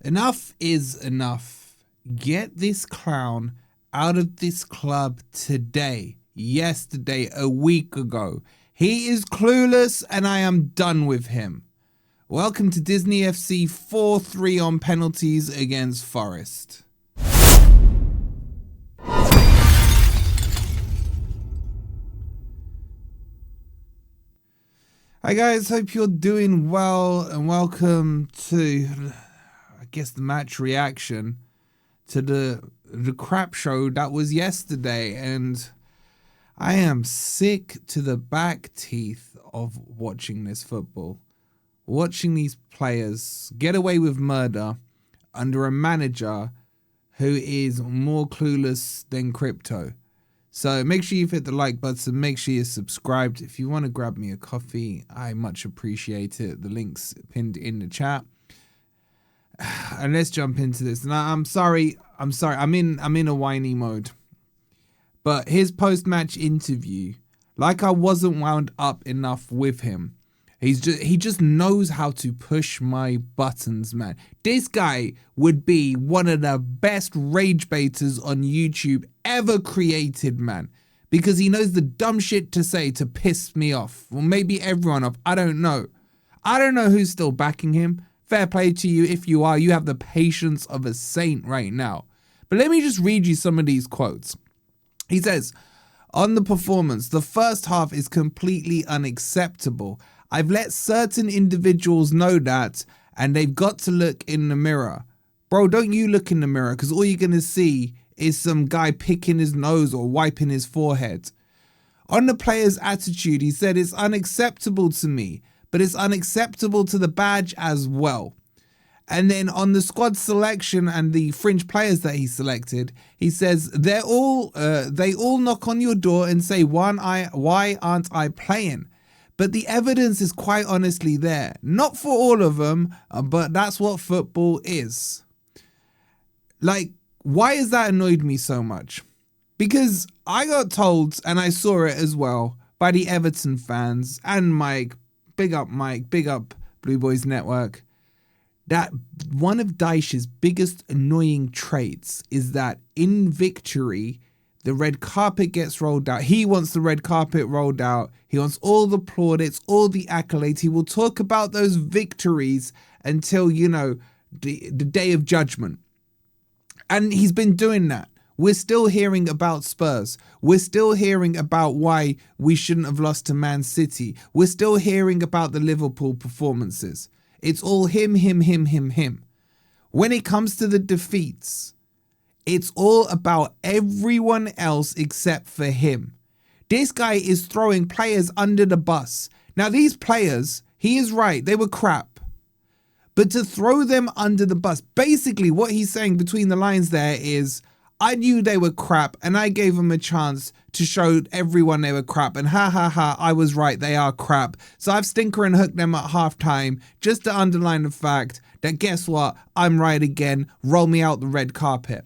Enough is enough. Get this clown out of this club today, yesterday, a week ago. He is clueless and I am done with him. Welcome to Disney FC 4-3 on penalties against Forest. Hi guys, hope you're doing well and welcome to, I guess, the match reaction to the crap show that was yesterday. And I am sick to the back teeth of watching this football. Watching these players get away with murder under a manager who is more clueless than crypto. So make sure you've hit the like button, make sure you're subscribed. If you want to grab me a coffee, I much appreciate it. The link's pinned in the chat. And let's jump into this. Now, I'm sorry. I'm in a whiny mode. But his post-match interview, like I wasn't wound up enough with him. He just knows how to push my buttons, man. This guy would be one of the best rage baiters on YouTube ever created, man. Because he knows the dumb shit to say to piss me off. Well, maybe everyone off. I don't know. I don't know who's still backing him. Fair play to you. If you are, you have the patience of a saint right now. But let me just read you some of these quotes. He says, on the performance, the first half is completely unacceptable. I've let certain individuals know that, and they've got to look in the mirror. Bro, don't you look in the mirror, because all you're going to see is some guy picking his nose or wiping his forehead. On the player's attitude, he said, it's unacceptable to me, but it's unacceptable to the badge as well. And then on the squad selection and the fringe players that he selected, he says, they all knock on your door and say, why aren't I playing? But the evidence is quite honestly there. Not for all of them, but that's what football is. Like, why has that annoyed me so much? Because I got told, and I saw it as well, by the Everton fans and Mike, big up Blue Boys Network, that one of Dyche's biggest annoying traits is that in victory, the red carpet gets rolled out. He wants the red carpet rolled out. He wants all the plaudits, all the accolades. He will talk about those victories until, the day of judgment. And he's been doing that. We're still hearing about Spurs. We're still hearing about why we shouldn't have lost to Man City. We're still hearing about the Liverpool performances. It's all him. When it comes to the defeats, it's all about everyone else except for him. This guy is throwing players under the bus. Now, these players, he is right, they were crap. But to throw them under the bus, basically what he's saying between the lines there is, I knew they were crap and I gave them a chance to show everyone they were crap. And I was right, they are crap. So I've stinker and hooked them at halftime just to underline the fact that guess what? I'm right again. Roll me out the red carpet.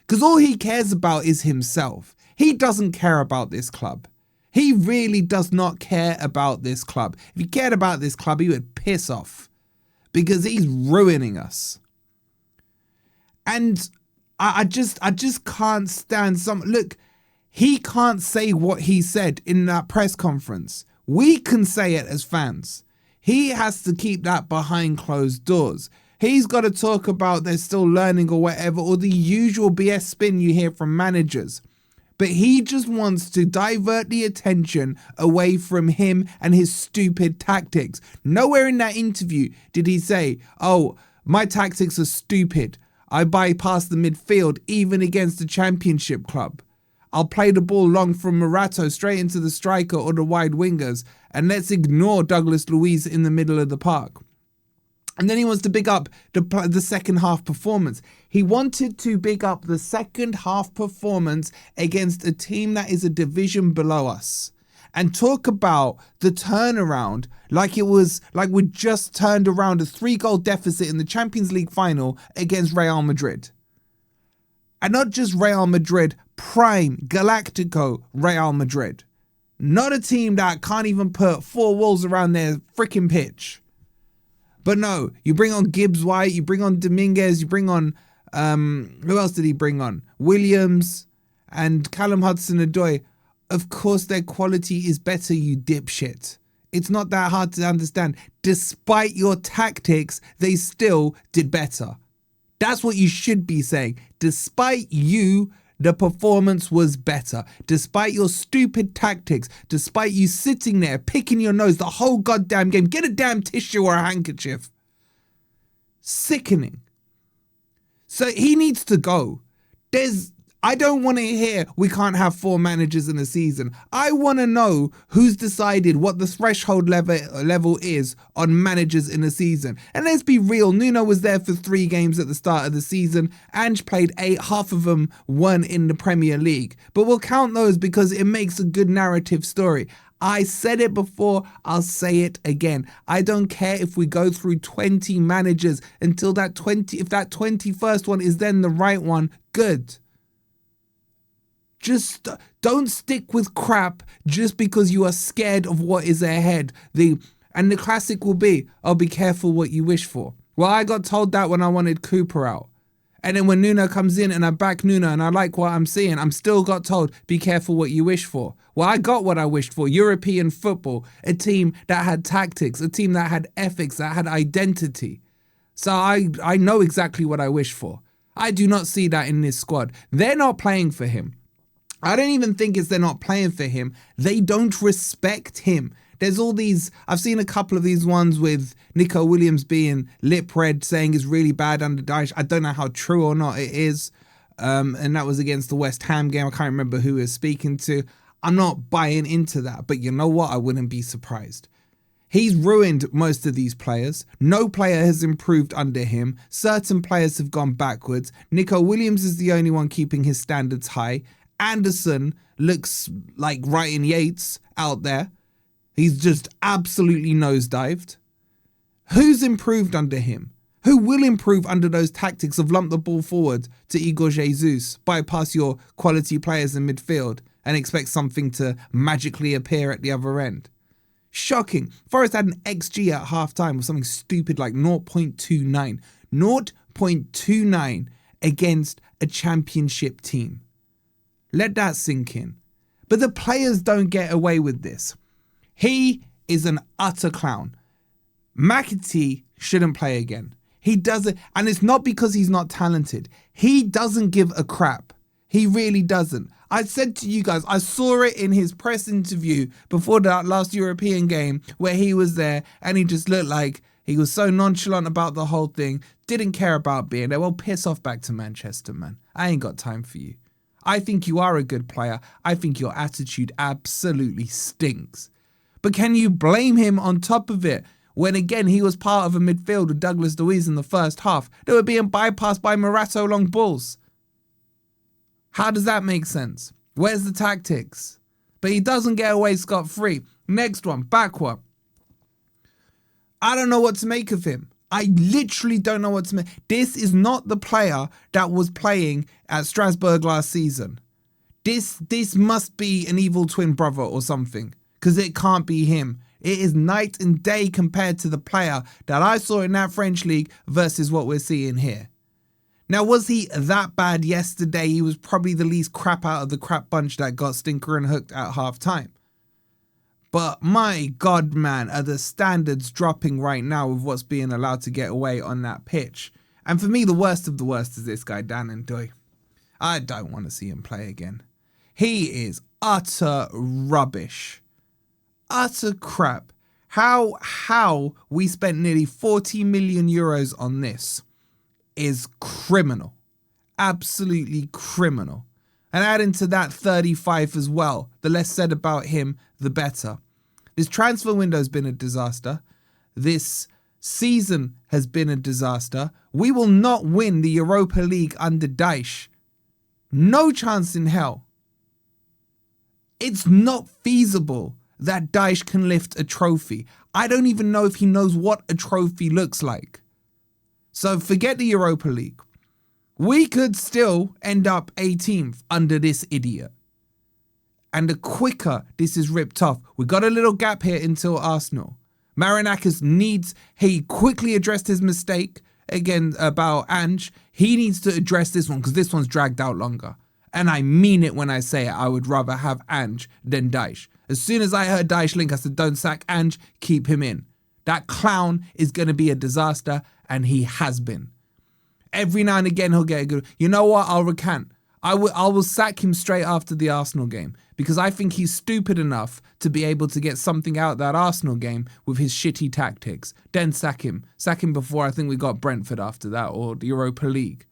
Because all he cares about is himself. He doesn't care about this club. He really does not care about this club. If he cared about this club, he would piss off. Because he's ruining us. And I just can't stand look, he can't say what he said in that press conference. We can say it as fans. He has to keep that behind closed doors. He's got to talk about they're still learning or whatever, or the usual BS spin you hear from managers. But he just wants to divert the attention away from him and his stupid tactics. Nowhere in that interview did he say, oh, my tactics are stupid. I bypass the midfield even against a championship club. I'll play the ball long from Morato straight into the striker or the wide wingers, and let's ignore Douglas Luiz in the middle of the park. And then he wants to big up the second half performance. He wanted to big up the second half performance against a team that is a division below us. And talk about the turnaround like we just turned around a 3-goal deficit in the Champions League final against Real Madrid. And not just Real Madrid, prime Galactico Real Madrid. Not a team that can't even put 4 walls around their freaking pitch. But no, you bring on Gibbs White, you bring on Dominguez, you bring on, who else did he bring on? Williams and Callum Hudson-Odoi. Of course their quality is better, you dipshit. It's not that hard to understand. Despite your tactics, they still did better. That's what you should be saying. Despite you, the performance was better. Despite your stupid tactics, despite you sitting there picking your nose the whole goddamn game, get a damn tissue or a handkerchief. Sickening. So he needs to go. I don't want to hear we can't have 4 managers in a season. I want to know who's decided what the threshold level is on managers in a season. And let's be real, Nuno was there for 3 games at the start of the season. Ange played 8, half of them won in the Premier League. But we'll count those because it makes a good narrative story. I said it before, I'll say it again. I don't care if we go through 20 managers until if that 21st one is then the right one, good. Just don't stick with crap just because you are scared of what is ahead. And the classic will be, oh, be careful what you wish for. Well, I got told that when I wanted Cooper out. And then when Nuno comes in and I back Nuno and I like what I'm seeing, I'm still got told, be careful what you wish for. Well, I got what I wished for. European football, a team that had tactics, a team that had ethics, that had identity. So I know exactly what I wish for. I do not see that in this squad. They're not playing for him. I don't even think it's they're not playing for him. They don't respect him. There's all these, I've seen a couple of these ones with Nico Williams being lip read, saying it's really bad under Dyche. I don't know how true or not it is. And that was against the West Ham game. I can't remember who he was speaking to. I'm not buying into that. But you know what? I wouldn't be surprised. He's ruined most of these players. No player has improved under him. Certain players have gone backwards. Nico Williams is the only one keeping his standards high. Anderson looks like Ryan Yates out there. He's just absolutely nosedived. Who's improved under him? Who will improve under those tactics of lump the ball forward to Igor Jesus, bypass your quality players in midfield and expect something to magically appear at the other end? Shocking. Forest had an XG at half-time of something stupid like 0.29. 0.29 against a championship team. Let that sink in. But the players don't get away with this. He is an utter clown. McAtee shouldn't play again. He doesn't, and it's not because he's not talented. He doesn't give a crap. He really doesn't. I said to you guys, I saw it in his press interview before that last European game where he was there and he just looked like he was so nonchalant about the whole thing, didn't care about being there. Well, piss off back to Manchester, man. I ain't got time for you. I think you are a good player. I think your attitude absolutely stinks. But can you blame him on top of it when, again, he was part of a midfield with Douglas Luiz in the first half? They were being bypassed by Morato long balls. How does that make sense? Where's the tactics? But he doesn't get away scot-free. Next one, Bakwa. I don't know what to make of him. I literally don't know what to make. This is not the player that was playing at Strasbourg last season. This must be an evil twin brother or something, because it can't be him. It is night and day compared to the player that I saw in that French league versus what we're seeing here. Now, was he that bad yesterday? He was probably the least crap out of the crap bunch that got stinker and hooked at half time. But my God, man, are the standards dropping right now with what's being allowed to get away on that pitch. And for me, the worst of the worst is this guy, Dilane. I don't want to see him play again. He is utter rubbish. Utter crap. How we spent nearly 40 million euros on this is criminal. Absolutely criminal. And adding to that 35 as well. The less said about him, the better. This transfer window has been a disaster. This season has been a disaster. We will not win the Europa League under Dyche. No chance in hell. It's not feasible that Dyche can lift a trophy. I don't even know if he knows what a trophy looks like. So forget the Europa League. We could still end up 18th under this idiot. And the quicker this is ripped off, we got a little gap here until Arsenal. Marinakis he quickly addressed his mistake again about Ange. He needs to address this one because this one's dragged out longer. And I mean it when I say it. I would rather have Ange than Dyche. As soon as I heard Dyche link, I said, don't sack Ange, keep him in. That clown is going to be a disaster, and he has been. Every now and again, he'll get a good... You know what? I'll recant. I will sack him straight after the Arsenal game because I think he's stupid enough to be able to get something out of that Arsenal game with his shitty tactics. Then sack him. Sack him before I think we got Brentford after that or the Europa League.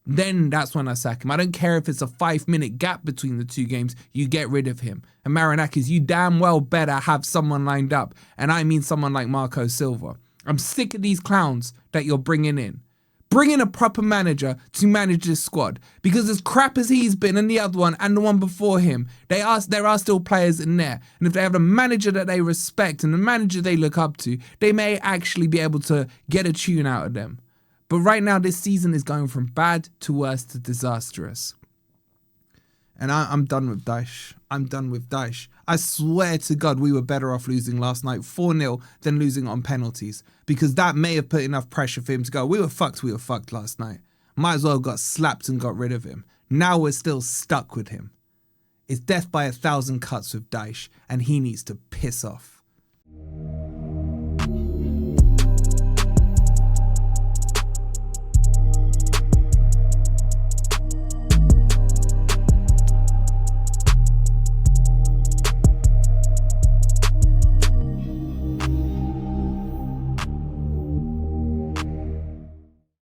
Then that's when I sack him. I don't care if it's a 5-minute gap between the two games. You get rid of him. And Marinakis, you damn well better have someone lined up. And I mean someone like Marco Silva. I'm sick of these clowns that you're bringing in. Bring in a proper manager to manage this squad. Because as crap as he's been and the other one and the one before him, there are still players in there. And if they have a manager that they respect and a manager they look up to, they may actually be able to get a tune out of them. But right now, this season is going from bad to worse to disastrous. And I'm done with Dyche. I'm done with Dyche. I swear to God, we were better off losing last night 4-0 than losing on penalties. Because that may have put enough pressure for him to go, we were fucked last night. Might as well have got slapped and got rid of him. Now we're still stuck with him. It's death by 1,000 cuts with Dyche, and he needs to piss off.